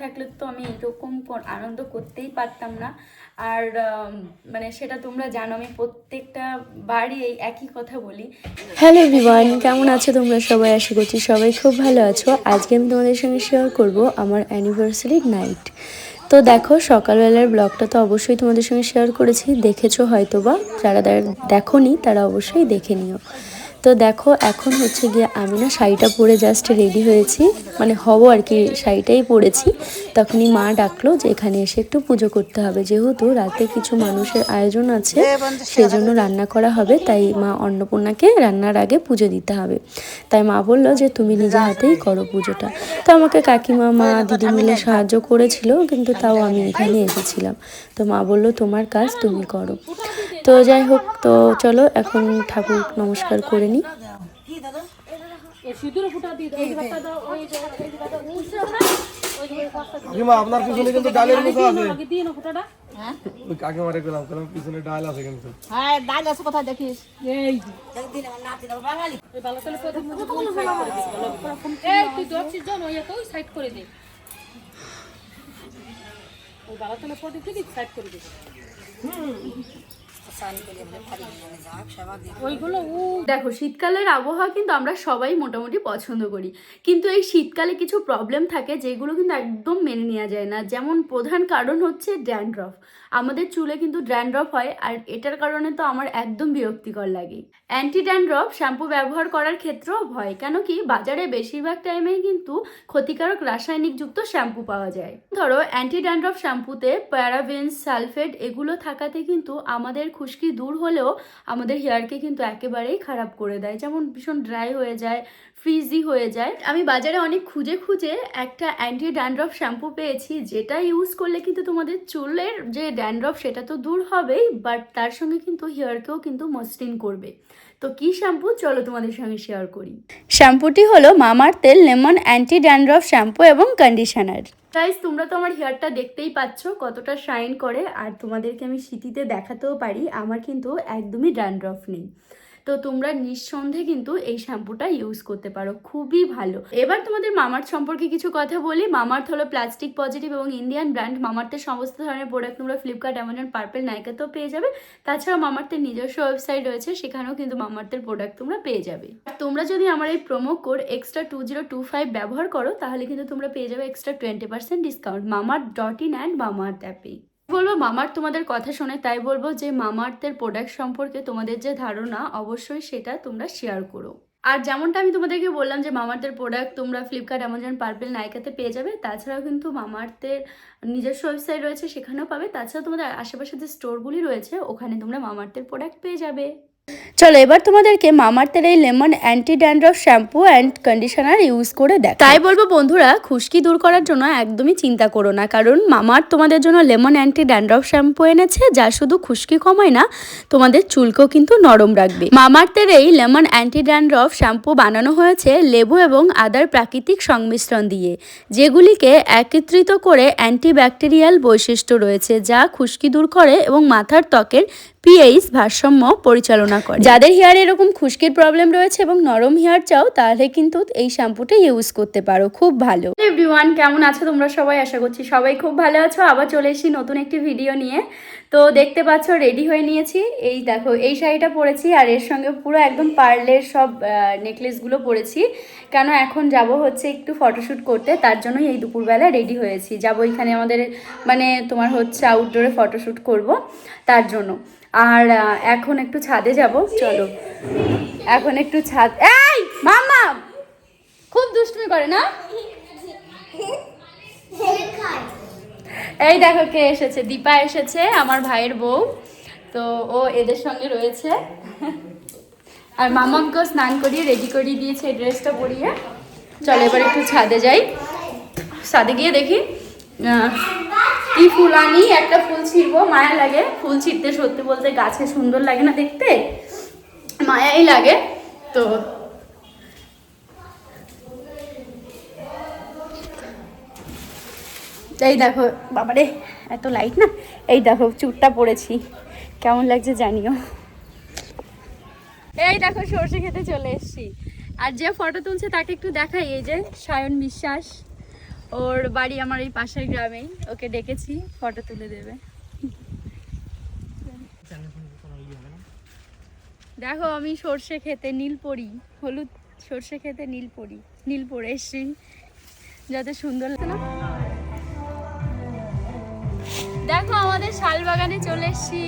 থাকলে তো আমি এরকম আনন্দ করতেই পারতাম না। আর মানে সেটা তোমরা জানো, আমি প্রত্যেকটা বারই এই একই কথা বলি। হ্যালো এভরিওয়ান, কেমন আছো তোমরা সবাই? আশা করছি সবাই খুব ভালো আছো। আজকে আমি তোমাদের সঙ্গে শেয়ার করব আমার অ্যানিভার্সারি নাইট। তো দেখো, সকালবেলার ব্লগটা তো অবশ্যই তোমাদের সঙ্গে শেয়ার করেছি, দেখেছো হয়তো বা। যারা দেখোনি তারা অবশ্যই দেখে নিও। তো দেখো, এখন হচ্ছে গিয়ে আমি না শাড়িটা পরে জাস্ট রেডি হয়েছি, মানে হব আর কি, শাড়িটাই পরেছি। তখনই মা ডাকলো যে এখানে এসে একটু পুজো করতে হবে, যেহেতু রাতে কিছু মানুষের আয়োজন আছে, সেজন্য রান্না করা হবে। তাই মা অন্নপূর্ণাকে রান্নার আগে পুজো দিতে হবে। তাই মা বললো যে তুমি নিজে হাতেই করো পুজোটা। তো আমাকে কাকিমা, মা, দিদি মিলে সাহায্য করেছিল, কিন্তু তাও আমি এখানে এসেছিলাম। তো মা বললো তোমার কাজ তুমি করো। তো যাই হোক, তো চলো এখন ঠাকুর নমস্কার করে নিই। আপনার পিছনে কিন্তু ডালের মতো আছে। হ্যাঁ ওই কাকিমারে গেলাম পিছনে ডাল আছে কিন্তু। হ্যাঁ ডাল আছে, কোথায় দেখিস? এই দিন আমার নাতি দাও বাঙালি এই ভালো করে পদে মুখে কোন সাইড করে দিস ভালো। এই তুই দক্ষিণ জন ওই তো সাইড করে দে। ওই ভালো করে পদে কি সাইড করে দিস। দেখো, শীতকালের আবহাওয়া কিন্তু আমরা সবাই মোটামুটি পছন্দ করি, কিন্তু এই শীতকালে কিছু প্রবলেম থাকে যেগুলো কিন্তু একদম মেনে নেওয়া যায় না। যেমন প্রধান কারণ হচ্ছে ড্যান্ড্রফ। আমাদের চুলে কিন্তু ড্যান্ড্রফ হয়, আর এটার কারণে তো আমার একদম বিরক্তিকর লাগে। অ্যান্টি ড্যান্ড্রফ শ্যাম্পু ব্যবহার করার ক্ষেত্রেও ভয়, কেন কি বাজারে বেশিরভাগ টাইমেই কিন্তু ক্ষতিকারক রাসায়নিকযুক্ত শ্যাম্পু পাওয়া যায়। ধরো, অ্যান্টি ড্যান্ড্রফ শ্যাম্পুতে প্যারাবেন, সালফেট এগুলো থাকাতে কিন্তু আমাদের খুশকি দূর হলেও আমাদের হেয়ারকে কিন্তু একেবারেই খারাপ করে দেয়, যেমন ভীষণ ড্রাই হয়ে যায়, ফ্রিজি হয়ে যায়। আমি বাজারে অনেক খুঁজে খুঁজে একটা অ্যান্টি ড্যান্ড্রফ শ্যাম্পু পেয়েছি, যেটা ইউজ করলে কিন্তু তোমাদের চুলের যে ড্যান্ড্রফ সেটা তো দূর হবেই, বাট তার সঙ্গে কিন্তু হেয়ারকেও কিন্তু মসৃণ করবে। তো কি শ্যাম্পু, চলো তোমাদের সঙ্গে শেয়ার করি। শ্যাম্পুটি হলো মামাআর্থের লেমন অ্যান্টি ড্যান্ড্রফ শ্যাম্পু এবং কন্ডিশনার। গাইস, তোমরা তো আমার হেয়ারটা দেখতেই পাচ্ছ কতটা শাইন করে, আর তোমাদেরকে আমি সিটিতে দেখাতেও পারি আমার কিন্তু একদমই ড্যান্ড্রফ নেই। তো তোমরা নিঃসন্দেহে কিন্তু এই শ্যাম্পুটা ইউজ করতে পারো, খুবই ভালো। এবার তোমাদের মামাআর্থ সম্পর্কে কিছু কথা বলি। মামাআর্থ হলো প্লাস্টিক পজিটিভ এবং ইন্ডিয়ান ব্র্যান্ড। মামাআর্থের সমস্ত ধরনের প্রোডাক্ট তোমরা ফ্লিপকার্ট, অ্যামাজন, পার্পেল, নাইকাতেও পেয়ে যাবে। তাছাড়াও মামাআর্থের নিজস্ব ওয়েবসাইট রয়েছে, সেখানেও কিন্তু মামাআর্থের প্রোডাক্ট তোমরা পেয়ে যাবে। তোমরা যদি আমার এই প্রোমো কোড এক্সট্রা 2025 ব্যবহার করো, তাহলে কিন্তু তোমরা পেয়ে যাবে extra 20% discount mamaearth.in and Mamaearth অ্যাপে। বলবো মামাআর্থ তোমাদের কথা শোনে, তাই বলবো যে মামাআর্থের প্রোডাক্ট সম্পর্কে তোমাদের যে ধারণা অবশ্যই সেটা তোমরা শেয়ার করো। আর যেমনটা আমি তোমাদেরকে বললাম যে মামাআর্থের প্রোডাক্ট তোমরা ফ্লিপকার্ট, অ্যামাজন, পার্পেল, নাইকাতে পেয়ে যাবে। তাছাড়াও কিন্তু মামাআর্থের নিজস্ব ওয়েবসাইট রয়েছে, সেখানেও পাবে। তাছাড়া তোমাদের আশেপাশে যে স্টোরগুলি রয়েছে ওখানে তোমরা মামাআর্থের প্রোডাক্ট পেয়ে যাবে। চলো এবার তোমাদেরকে মামাআর্থের এই lemon anti dandruff shampoo and conditioner use করে দেখ। তাই বলবো বন্ধুরা, খুশকি দূর করার জন্য একদমই চিন্তা করো না, কারণ মামাআর্থ তোমাদের জন্য লেমন অ্যান্টি ড্যান্ড্রফ শ্যাম্পু এনেছে, যা শুধু খুশকি কমায় না, তোমাদের চুলকেও কিন্তু নরম রাখবে। মামাআর্থের এই লেমন অ্যান্টি ড্যান্ড্রফ শ্যাম্পু বানানো হয়েছে লেবু এবং আদার প্রাকৃতিক সংমিশ্রণ দিয়ে, যেগুলিকে একত্রিত করে অ্যান্টিব্যাকটেরিয়াল বৈশিষ্ট্য রয়েছে, যা খুশকি দূর করে এবং মাথার ত্বকের পিএইচ ভারসাম্য পরিচালনা করে। যাদের হেয়ারে এরকম খুশকির প্রবলেম রয়েছে এবং নরম হেয়ার চাও, তাহলে কিন্তু এই শ্যাম্পুটা ইউজ করতে পারো, খুব ভালো। এভরিওয়ান, কেমন আছো তোমরা সবাই? আশা করছি সবাই খুব ভালো আছো। আবার চলে এসেছি নতুন একটি ভিডিও নিয়ে। তো দেখতে পাচ্ছ রেডি হয়ে নিয়েছি। এই দেখো, এই শাড়িটা পরেছি, আর এর সঙ্গে পুরো একদম পার্লের সব নেকলেসগুলো পরেছি। কেন, এখন যাব হচ্ছে একটু ফটোশ্যুট করতে, তার জন্যই এই দুপুরবেলা রেডি হয়েছি। যাব এখানে আমাদের মানে তোমার হচ্ছে আউটডোরে ফটোশ্যুট করব, তার জন্য। আর এখন একটু ছাদে যাব, চলো এখন একটু ছাদ। এই মামা খুব দুষ্টুমি করে না। এই দেখো কে এসেছে, দীপা এসেছে, আমার ভাইয়ের বউ। তো ও এদের সঙ্গে রয়েছে, আর মামাকেও স্নান করিয়ে রেডি করিয়ে দিয়েছে এই ড্রেসটা পরিয়ে। চলো এবার একটু ছাদে যাই। ছাদে গিয়ে দেখি কি ফুল আনি। একটা ফুল ছিঁড়বো, মায়া লাগে। ফুল ছিঁড়তে সত্যি বলতে গাছে সুন্দর লাগে না দেখতে, মায়াই লাগে। তো এই দেখো, বাবারে এত লাইট না। এই দেখো চুটটা পড়েছি, কেমন লাগছে জানিও। এই দেখো সর্ষে খেতে চলে এসেছি, আর যে ফটো তুলছে তাকে একটু দেখাই। এই যে সায়ন বিশ্বাস, ও ওর বাড়ি আমার এই পাশের গ্রামেই, ওকে ডেকেছি ফটো তুলে দেবে। দেখো আমি সর্ষে খেতে নীলপরি, হলুদ সর্ষে খেতে নীলপরি, নীল পরে এসছি যাতে সুন্দর লাগে না। দেখো আমাদের শালবাগানে চলে এসছি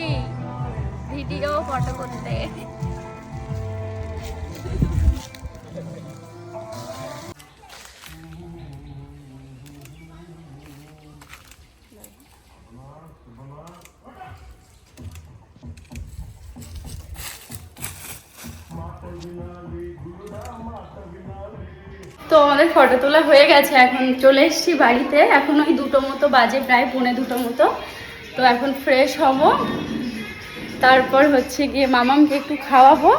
ভিডিও ফটো করতে। তো আমাদের ফটো তোলা হয়ে গেছে, এখন চলে এসেছি বাড়িতে। এখন ওই 2টো মতো বাজে, প্রায় 2:45 মতো। তো এখন ফ্রেশ হব, তারপর হচ্ছে গিয়ে মামামকে একটু খাওয়াবো।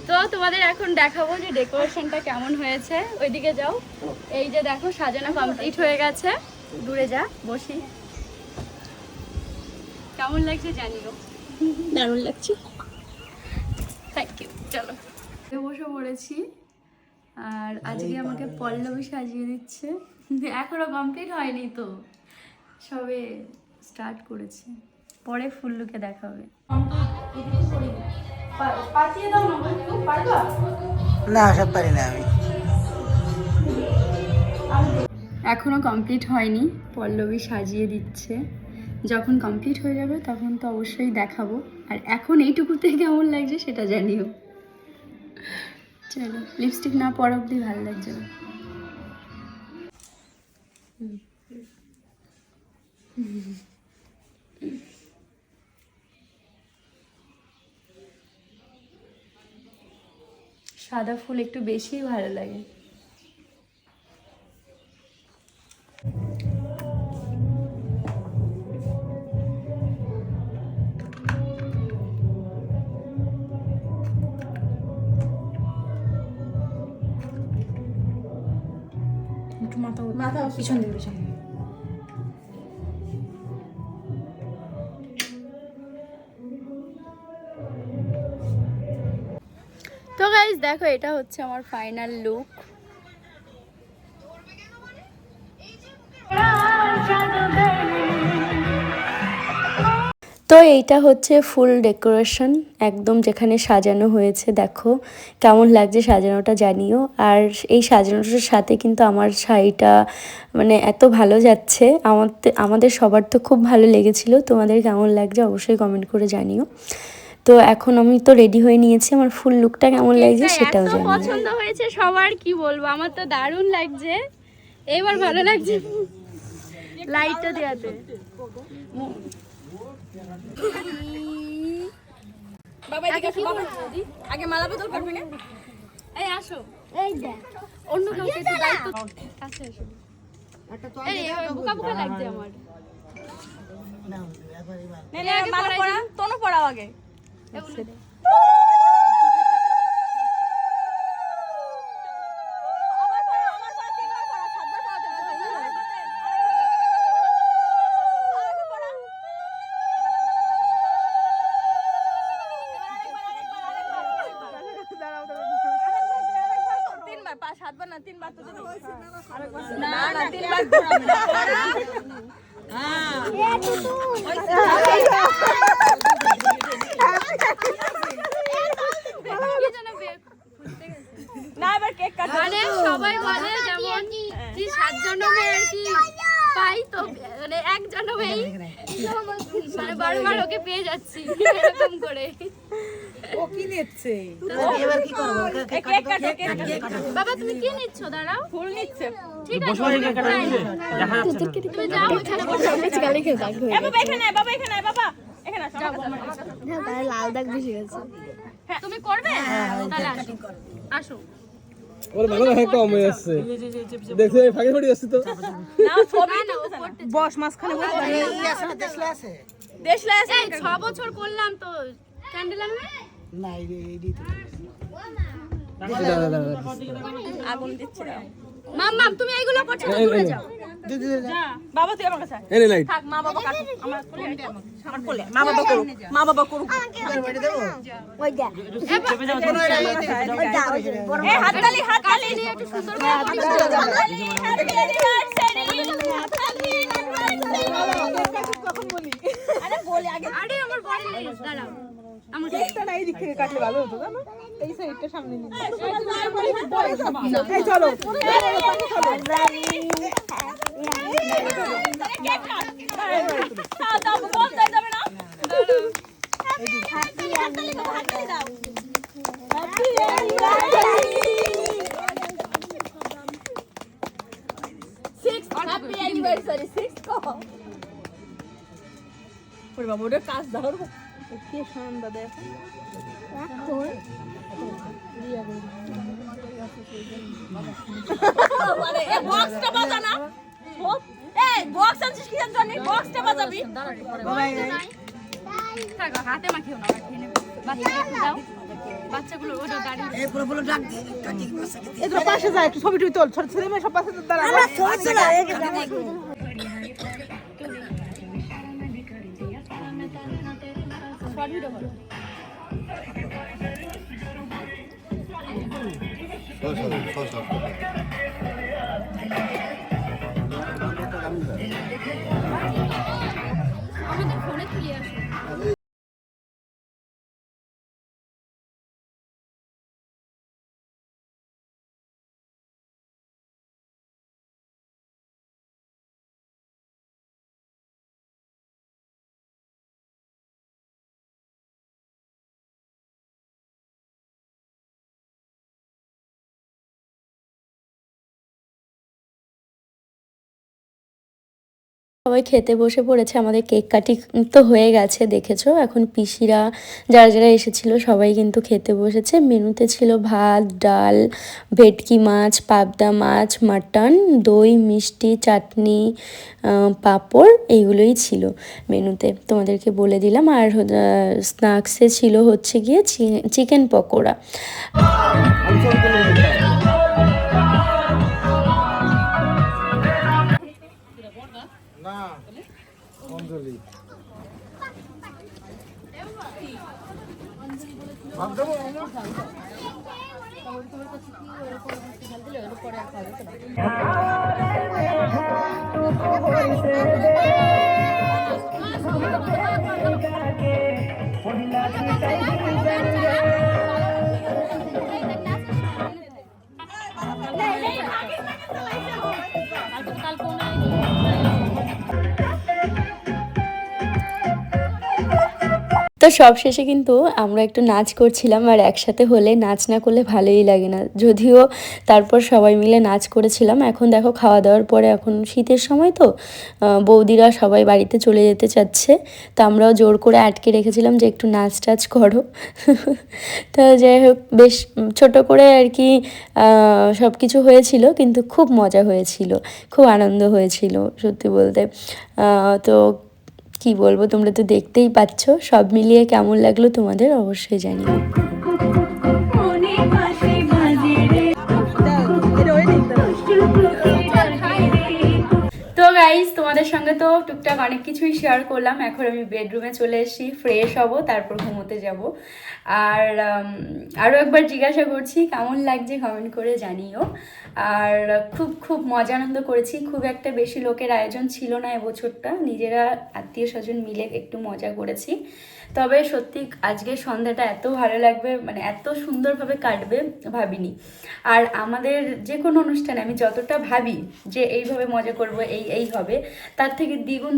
তো তোমাদের এখন দেখাবো যে ডেকোরেশনটা কেমন হয়েছে। ওইদিকে যাও, এই যে দেখো সাজানো কমপ্লিট হয়ে গেছে। দূরে যা, বসি। কেমন লাগছে জানিও। দারুণ লাগছে। Thank you. চলো বসে পড়েছি, আর আজকে আমাকে পল্লবী সাজিয়ে দিচ্ছে। এখনো কমপ্লিট হয়নি তো, সবে স্টার্ট করেছে, পরে ফুল লুকে দেখাবে। না সব পারি না আমি। এখনো কমপ্লিট হয়নি, পল্লবী সাজিয়ে দিচ্ছে। যখন কমপ্লিট হয়ে যাবে তখন তো অবশ্যই দেখাবো। আর এখন এইটুকুতে কেমন লাগছে সেটা জানিও। চলো, লিপস্টিক না পরা অবধি ভালো লাগছে না। সাদা ফুল একটু বেশি ভালো লাগে। মাথা পিছন দিকে পিছন। তো গাইস দেখো, এটা হচ্ছে আমার ফাইনাল লুক। তো এইটা হচ্ছে ফুল ডেকোরেশন, একদম যেখানে সাজানো হয়েছে। দেখো কেমন লাগছে সাজানোটা জানিও। আর এই সাজানোটার সাথে কিন্তু আমার শাড়িটা মানে এত ভালো যাচ্ছে, আমাদের সবার তো খুব ভালো লেগেছিল। তোমাদের কেমন লাগছে অবশ্যই কমেন্ট করে জানিও। তো এখন আমি তো রেডি হয়ে নিয়েছি, আমার ফুল লুকটা কেমন লাগছে সেটাও জানিও। পছন্দ হয়েছে সবার, কি বলবো, আমার তো দারুণ লাগছে। এবার ভালো লাগছে লাইটটা দেওয়াতে। আগে মালা বদল করবি না? এই আসো, এই দেখ অন্য কাউকে একটু দায়িত্ব কাছে আসো। এই বুকা বুকা লাগছে আমার। নে নে মালা পড়া, তোনো পড়াও আগে। মানে সবাই বলে যেমন কি 7 জন্মে আর কি পাই, তো মানে 1 জন্মেই মানে বারবার ওকে পেয়ে যাচ্ছি এরকম করে। ও কি নিচ্ছে এবার কি করব? কেক কাটো, কেক কাটো। বাবা তুমি কি নিচ্ছ? দাঁড়াও, ফুল নিচ্ছে। ঠিক আছে তুমি যাও ওখানে বসে। এ বাবা এখানে, বাবা এখানে, বাবা এখানে আসো। লাল দাগ বেশি গেছে। তুমি করবে তাহলে আসো। ওর ভালো হ্যাঁ কম হয়ে যাচ্ছে, দেখে ফাঁকে ফাটি যাচ্ছে তো। না ছবি না ও করতে বস মাঝখানে বস। এই আসলে দেশলা আছে দেশলা আছে। এই 6 বছর করলাম তো ক্যান্ডেল আনবে না এই দিতে আগুন দিচ্ছি। মাম্মা তুমি এইগুলো করছো তো, দূরে যাও। বাবা তুই আমার কাছে আয়। এনে লাইট থাক মা বাবা কাছে আমার কোলে মা বাবা করুক মা বাবা করুক এই হাততালি হাততালি একটু সুন্দর করে হাততালি কখন বলি আরে বলি আগে আরে আমার বড় লেস দাঁড়াও আমার কেকটা না এই দিক থেকে কাটলে ভালো হতো জানো এই সাইডটা সামনে নিয়ে এই চলো বাবা ওটা কাজ দাও কে সন্ধ্যা দেয় মানে এই বক্সটা বাজা না এই বক্স আনছিস কি জানি বক্সটা বাজাবি থাকো হাতে মাখিও না মাখিয়ে নেবে বাচ্চাগুলো দাও বাচ্চাগুলো ওটা গাড়ি এই তো পাশে যায় একটু ছবি টবি তোল ছোট ছেলে মেয়ে সব পাশে দাঁড়া আমরা ছবি তোলা আমাদের ফোনে তুলে আসো সবাই খেতে বসে পড়েছে, আমাদের কেক কাটি তো হয়ে গেছে দেখেছো। এখন পিসিরা যারা যারা এসেছিল সবাই কিন্তু খেতে বসেছে। মেনুতে ছিল ভাত, ডাল, ভেটকি মাছ, পাবদা মাছ, মাটন, দই, মিষ্টি, চাটনি, পাঁপড়, এইগুলোই ছিল মেনুতে, তোমাদেরকে বলে দিলাম। আর স্ন্যাক্সে ছিল হচ্ছে গিয়ে চিকেন পকোড়া। অঞ্জলি তো সব শেষে কিন্তু আমরা একটু নাচ করছিলাম, আর একসাথে হলে নাচ না করলে ভালোই লাগে না। যদিও তারপর সবাই মিলে নাচ করেছিলাম। এখন দেখো খাওয়া দাওয়ার পরে, এখন শীতের সময় তো বৌদিরা সবাই বাড়িতে চলে যেতে চাচ্ছে, তো আমরাও জোর করে আটকে রেখেছিলাম যে একটু নাচ টাচ করো। তো যাই হোক, বেশ ছোট করে আর কি সব কিছু হয়েছিল, কিন্তু খুব মজা হয়েছিল, খুব আনন্দ হয়েছিল সত্যি বলতে। তো কি বলবো, তোমরা তো দেখতেই পাচ্ছ। সব মিলিয়ে কেমন লাগলো তোমাদের অবশ্যই জানিও। তো গাইজ, তোমাদের সঙ্গে তো টুকটাক অনেক কিছুই শেয়ার করলাম। এখন আমি বেডরুমে চলে এসেছি, ফ্রেশ হব, তারপর ঘুমোতে যাব। আর আরও একবার জিজ্ঞাসা করছি কেমন লাগছে কমেন্ট করে জানিও। আর খুব খুব মজা আনন্দ করেছি। খুব একটা বেশি লোকের আয়োজন ছিল না এবছরটা, নিজেরা আত্মীয় স্বজন মিলে একটু মজা করেছি। তবে সত্যি আজকে সন্ধ্যাটা এত ভালো লাগবে, মানে এত সুন্দরভাবে কাটবে ভাবিনি। আর আমাদের যে কোনো অনুষ্ঠানে আমি যতটা ভাবি যে এইভাবে মজা করব, এই হবে, তার থেকে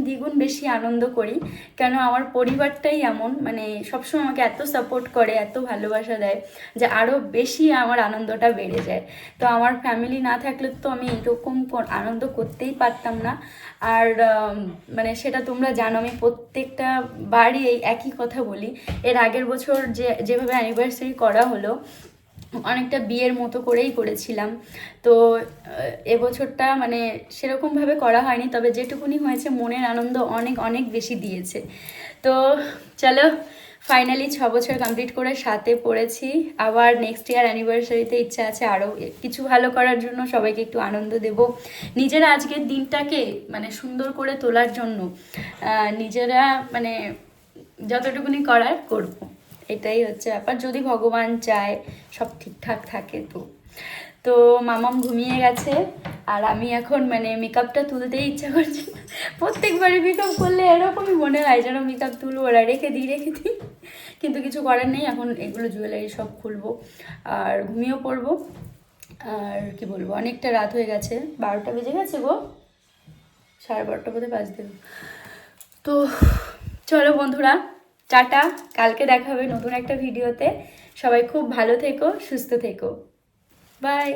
দ্বিগুণ বেশি আনন্দ করি। কেন আমার পরিবারটাই এমন, মানে সবসময় আমাকে এত সাপোর্ট করে, এত ভালোবাসা দেয় যে আরও বেশি আমার আনন্দটা বেড়ে যায়। তো আমার ফ্যামিলি না থাকলে তো আমি এরকম আনন্দ করতেই পারতাম না। আর মানে সেটা তোমরা জানো, আমি প্রত্যেকটা বারই এই একই কথা বলি। এর আগের বছর যেভাবে অ্যানিভার্সারি করা হলো, অনেকটা বিয়ের মতো করেই করেছিলাম। তো এবছরটা মানে সেরকমভাবে করা হয়নি, তবে যেটুকুনি হয়েছে মনের আনন্দ অনেক বেশি দিয়েছে। তো চলো, ফাইনালি 6 বছর কমপ্লিট করে সাথে পড়েছি। আবার নেক্সট ইয়ার অ্যানিভার্সারিতে ইচ্ছা আছে আরও কিছু ভালো করার জন্য, সবাইকে একটু আনন্দ দেব, নিজেরা আজকের দিনটাকে মানে সুন্দর করে তোলার জন্য নিজেরা মানে যতটুকুনি করার করব। এটাই হচ্ছে ব্যাপার, যদি ভগবান চায় সব ঠিকঠাক থাকে। তো মামাম ঘুমিয়ে গেছে আর আমি এখন মানে মেকআপটা তুলতেই ইচ্ছা করছে না। প্রত্যেকবারই মেকআপ করলে এরকমই মনে হয় যেন মেকআপ তুলবো, ওরা রেখে দিই কিন্তু কিছু করার নেই। এখন এগুলো জুয়েলারি সব খুলবো আর ঘুমিয়েও পড়বো। আর কি বলবো, অনেকটা রাত হয়ে গেছে, 12টা বেজে গেছে গো, 12:30 বোধহয় বাজতে। তো চলো বন্ধুরা, টাটা, কালকে দেখা হবে নতুন একটা ভিডিওতে। সবাই খুব ভালো থেকো, সুস্থ থেকো, বাই।